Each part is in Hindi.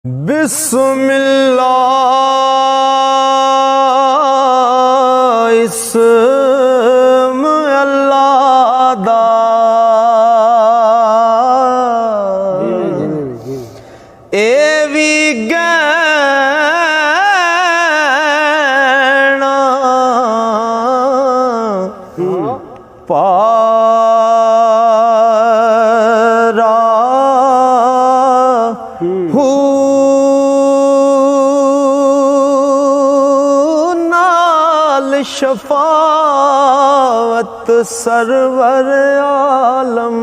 बिस्मिल्लाह इस्म अल्लाह दा ए वी गैना पारा शफावत सरवर आलम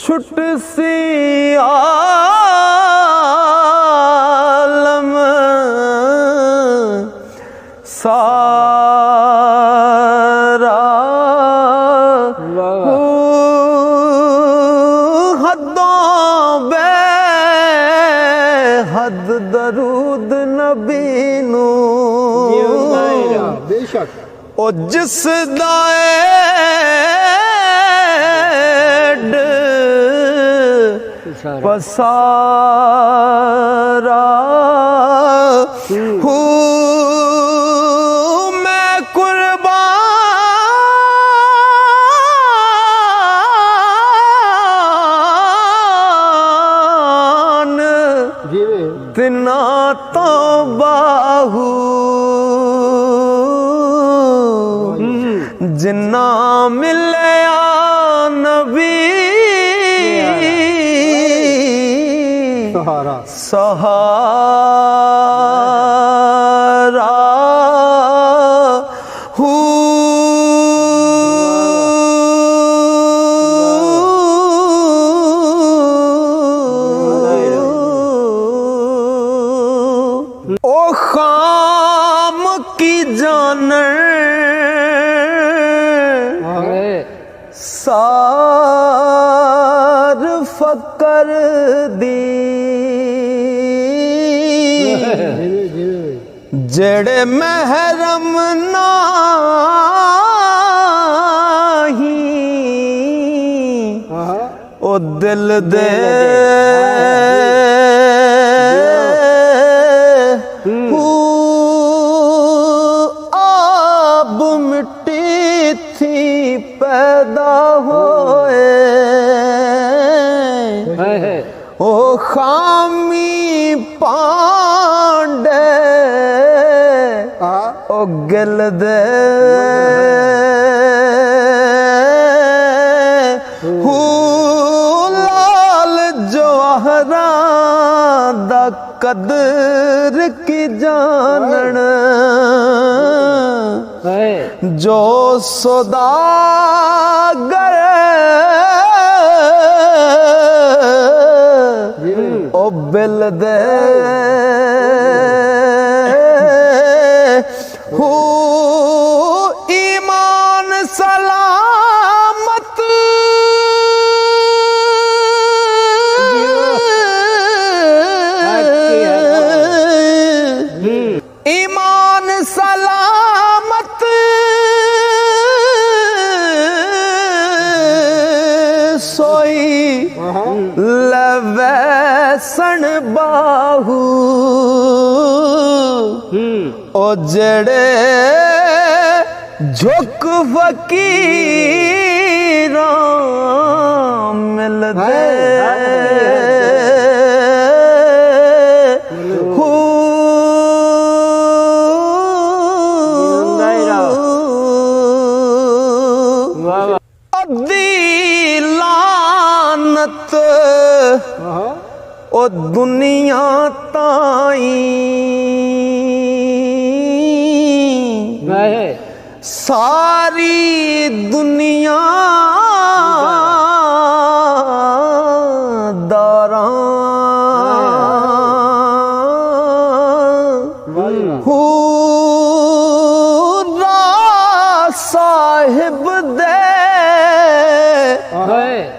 छुट सी आलम सारा हदों बेहद दरूद नबी ओ जिस दाएड पसारा हूँ मैं कुर्बान तिना तो बाहू जिन्ना मिलया नबी सहारा ओ खाम की जानर सार फकर दी जेड़े महरम नाही ओ दिल दे आब मिट्टी थी पैदा होए ओ खामी पांडे ओ गिल दे लाल जवाहरा दा कदर की जानन जो सौदागर ओ बिल दे ईमान सलामत ईमान सलामत सोई लवैसन बाहू ओ जड़े झुक फकीरां मिलदे लानत ओ दुनिया ताई सारी दुनिया दारा साहिब दे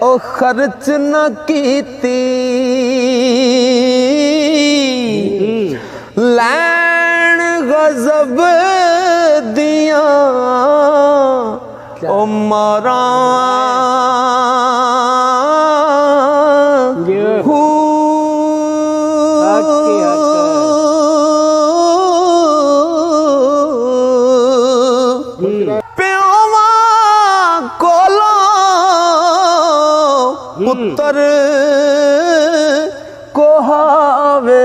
ओ खर्च न कीती लैन गजब दिया ओ मारा को हावे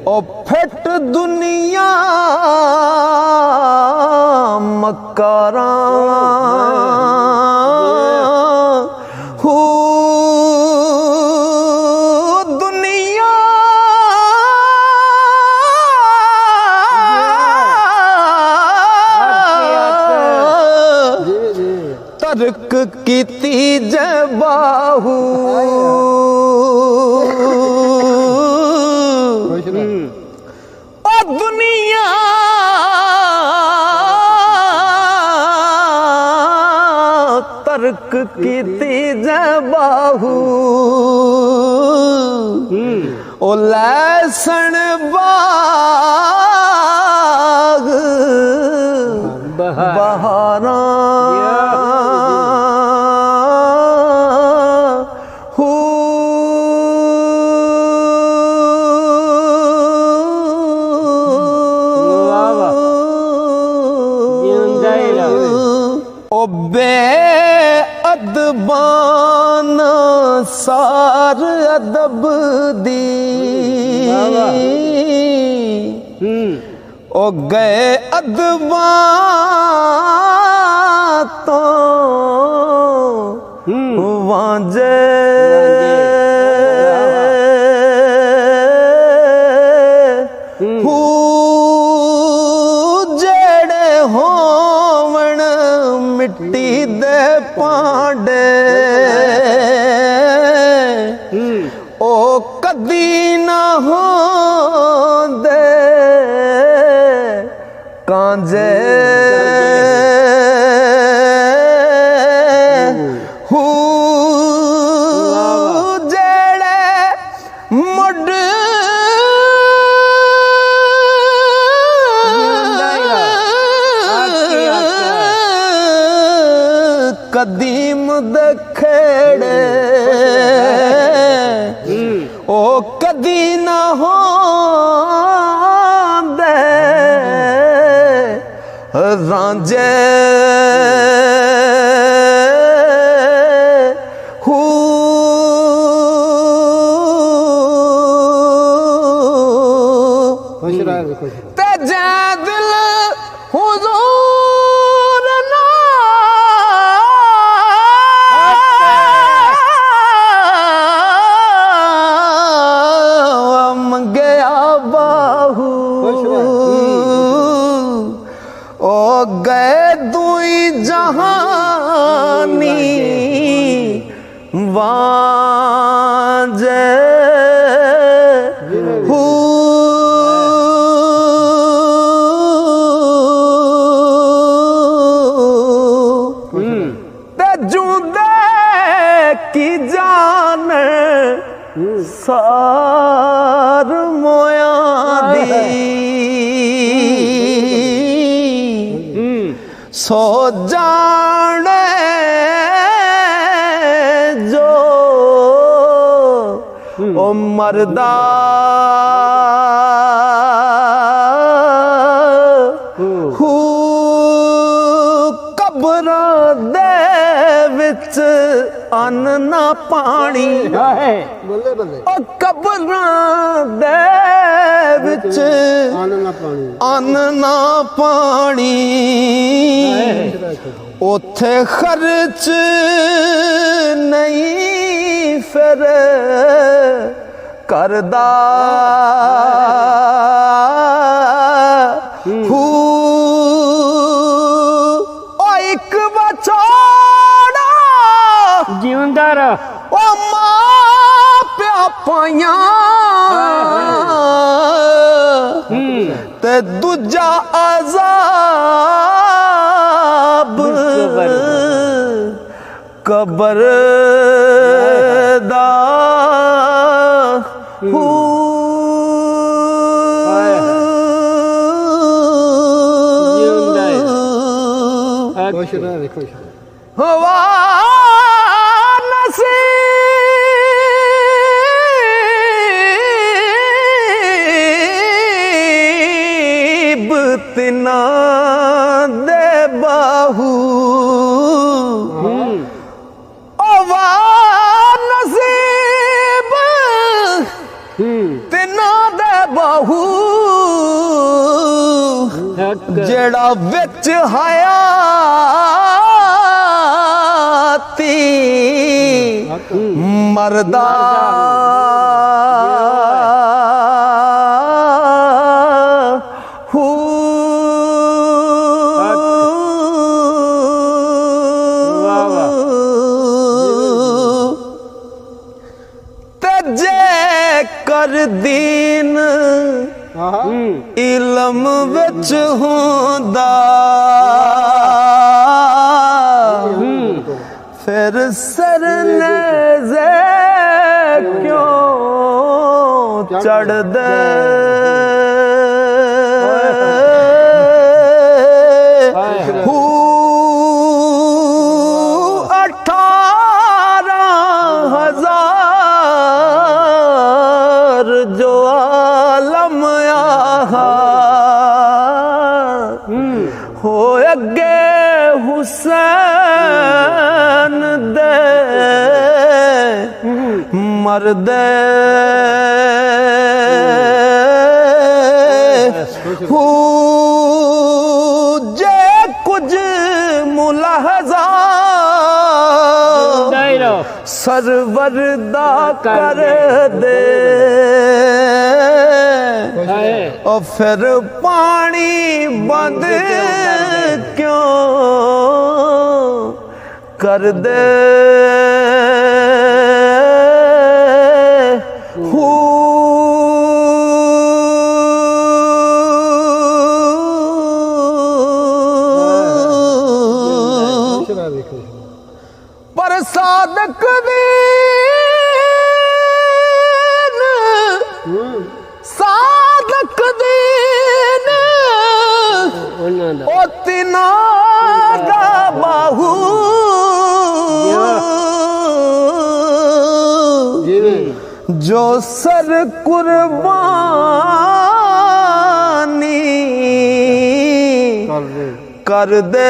ओ फट दुनिया मकारा हू दुनिया तर्क कीती जबाहू ओ दुनिया तर्क कीती जबाहू ओ लैसन बाग बहारा हू ओ बे अदबान सार अदब दी ओ गए अदबा तो वांजे हू जेड़े होवण मिट्टी दे पांडे ओ कदी ना होंदे कांजे हू जेड़े मुड कदीम दे खेड़े ओ कदी ना होंदे रांझे हू ते जे दिल हुजूर ना मंगया बाहू ओ गए दुई जहानी वांजे हू ते जूदे की जान सार मोया दी सो जाने जो ओ मरदा हू कब्र दे विच अन्न ना पानी बल्ले बल्ले ओ कब्र दे विच अन्न ना पानी ओथे खर्च नहीं फिर करदा हू ओ एक बछोड़ा जीवनदार ओ मां प्या पाया ते दूजा अजाब कबर दा हू खुश रहे खुश हवा नसीब तिना दे बाहू जेड़ा विच हयाती मरदा कर दीन इलम विच हुंदा फिर सरनेज़े क्यों चढ़ दे जो आलम हो अगे हुसैन दे मरदे जे कुछ मुलाहजा सरवरदा कर दे और फिर पानी बंद क्यों कर दे पर सादक दीन सादक दीन ओ तिना दा बाहू जो सर कुर्बानी कर दे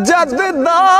जद दा